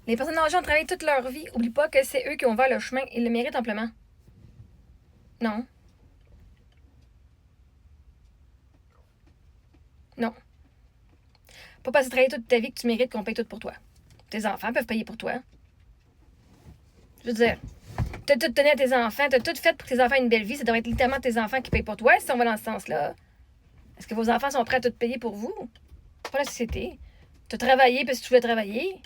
Les personnes âgées ont travaillé toute leur vie. Oublie pas que c'est eux qui ont ouvert le chemin. Ils le méritent amplement. Non. Non. Pas parce que tu as travaillé toute ta vie que tu mérites qu'on paye tout pour toi. Tes enfants peuvent payer pour toi. Je veux dire, t'as tout donné à tes enfants, t'as tout fait pour que tes enfants aient une belle vie. Ça devrait être littéralement tes enfants qui payent pour toi si on va dans ce sens-là. Est-ce que vos enfants sont prêts à tout payer pour vous? Pas la société. T'as travaillé parce que tu voulais travailler.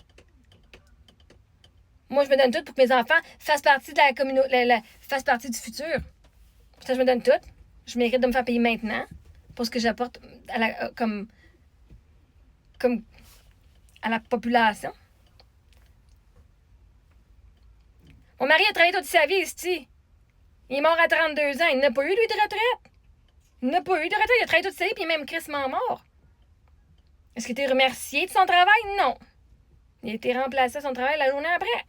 Moi, je me donne tout pour que mes enfants fassent partie de la communauté, fassent partie du futur. Ça, je me donne tout. Je mérite de me faire payer maintenant pour ce que j'apporte comme à la population. Mon mari a travaillé toute sa vie ici. Il est mort à 32 ans. Il n'a pas eu, lui, de retraite. Il n'a pas eu de retraite. Il a travaillé toute sa vie, puis il est même crissement mort. Est-ce qu'il a été remercié de son travail? Non. Il a été remplacé à son travail la journée après.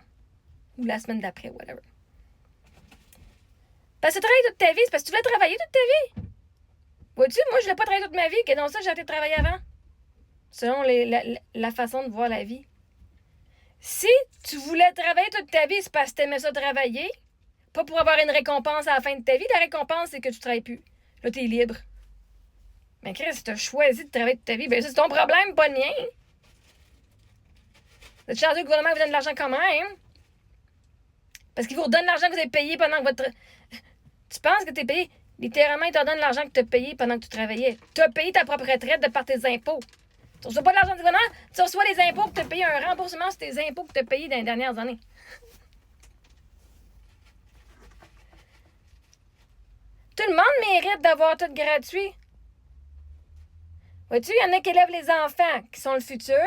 Ou la semaine d'après, whatever. Parce que tu travailles toute ta vie, c'est parce que tu voulais travailler toute ta vie. Vois-tu, moi, je ne l'ai pas travaillé toute ma vie. Que dans ça, j'ai été travailler avant. Selon la façon de voir la vie. Si tu voulais travailler toute ta vie, c'est parce que tu aimais ça travailler. Pas pour avoir une récompense à la fin de ta vie. La récompense, c'est que tu ne travailles plus. Là, tu es libre. Mais Chris, si tu as choisi de travailler toute ta vie, ben ça, c'est ton problème, pas le mien. Vous êtes chanceux, le gouvernement vous donne de l'argent quand même. Parce qu'il vous redonne l'argent que vous avez payé pendant que votre... Tu penses que tu es payé... Littéralement, il te redonne l'argent que tu as payé pendant que tu travaillais. Tu as payé ta propre retraite de par tes impôts. Tu reçois pas de l'argent du gouvernement, tu reçois les impôts que tu as payé, un remboursement sur tes impôts que tu as payés dans les dernières années. Tout le monde mérite d'avoir tout gratuit. Vois-tu, il y en a qui élèvent les enfants, qui sont le futur.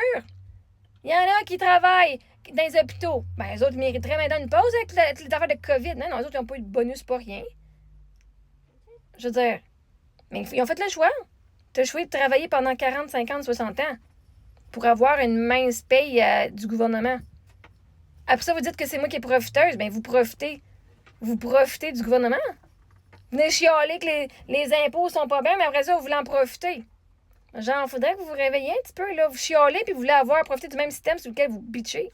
Il y en a qui travaillent dans les hôpitaux. Ben, les autres mériteraient maintenant une pause avec les affaires de COVID. Non, les autres, ils n'ont pas eu de bonus pour rien. Je veux dire, mais ils ont fait le choix. Tu as choisi de travailler pendant 40, 50, 60 ans pour avoir une mince paye du gouvernement. Après ça, vous dites que c'est moi qui est profiteuse. Ben, vous profitez. Vous profitez du gouvernement. Vous venez chialer que les impôts sont pas bien, mais après ça, vous voulez en profiter. Genre, faudrait que vous vous réveilliez un petit peu, là. Vous chialez, puis vous voulez profiter du même système sur lequel vous bitchez.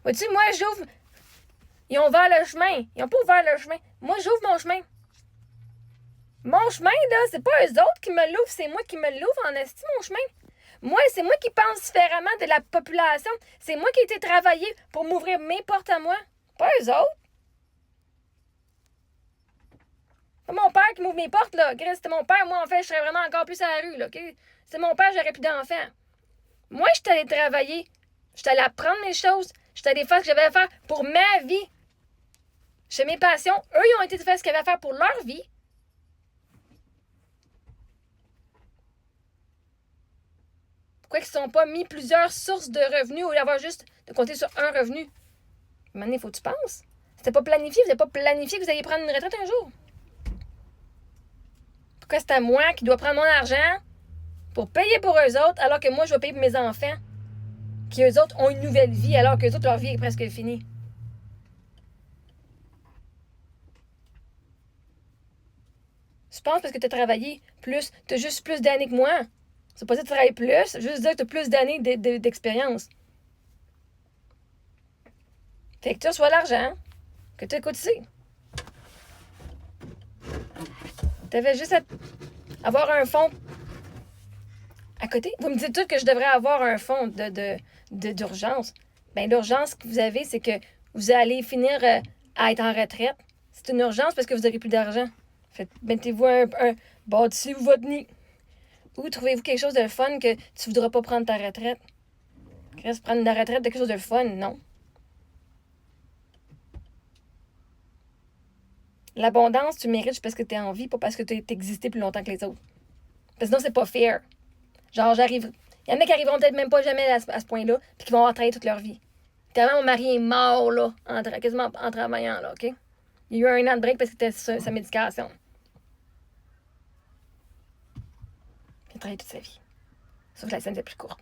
Vois-tu, moi, j'ouvre... Ils ont ouvert le chemin. Ils n'ont pas ouvert le chemin. Moi, j'ouvre mon chemin. Mon chemin, là, c'est pas eux autres qui me l'ouvrent, c'est moi qui me l'ouvre en esti, mon chemin. Moi, c'est moi qui pense différemment de la population. C'est moi qui ai été travailler pour m'ouvrir mes portes à moi. Pas eux autres. C'est mon père qui m'ouvre mes portes, là. C'était mon père. Moi, en fait, je serais vraiment encore plus à la rue, là. Okay? C'est mon père, j'aurais plus d'enfants. Moi, je suis allée travailler. Je suis allée apprendre mes choses. Je suis allée faire ce que j'avais à faire pour ma vie. Chez mes passions, eux, ils ont été faire ce qu'ils avaient à faire pour leur vie. Pourquoi ils ne se sont pas mis plusieurs sources de revenus au lieu d'avoir juste de compter sur un revenu? Maintenant, il faut que tu penses. C'était pas planifié. Vous n'avez pas planifié que vous alliez prendre une retraite un jour. Pourquoi c'est à moi qui dois prendre mon argent pour payer pour eux autres alors que moi, je vais payer pour mes enfants qui, eux autres, ont une nouvelle vie alors qu'eux autres, leur vie est presque finie? Tu penses parce que tu as travaillé plus, tu as juste plus d'années que moi. C'est pas ça que tu travailles plus, juste dire que tu as plus d'années d'expérience. Fait que tu reçois l'argent que tu as cotisé. Tu avais juste à avoir un fonds à côté. Vous me dites tout que je devrais avoir un fonds d'urgence. Ben, l'urgence que vous avez, c'est que vous allez finir à être en retraite. C'est une urgence parce que vous n'aurez plus d'argent. Mettez-vous bâtissez-vous votre nid. Ou trouvez-vous quelque chose de fun que tu ne voudras pas prendre ta retraite. Reste prendre la retraite de quelque chose de fun, non. L'abondance, tu mérites parce que tu es en vie, pas parce que tu as existé plus longtemps que les autres. Parce que sinon, c'est pas fair. Genre, j'arrive. Il y en a qui arriveront peut-être même pas jamais à ce point-là, puis qui vont avoir travaillé toute leur vie. Tellement mon mari est mort, là, quasiment en travaillant, là, OK? Il y a eu un an de break parce que c'était sa médication. Il a travaillé toute sa vie. Sauf que la scène était plus courte.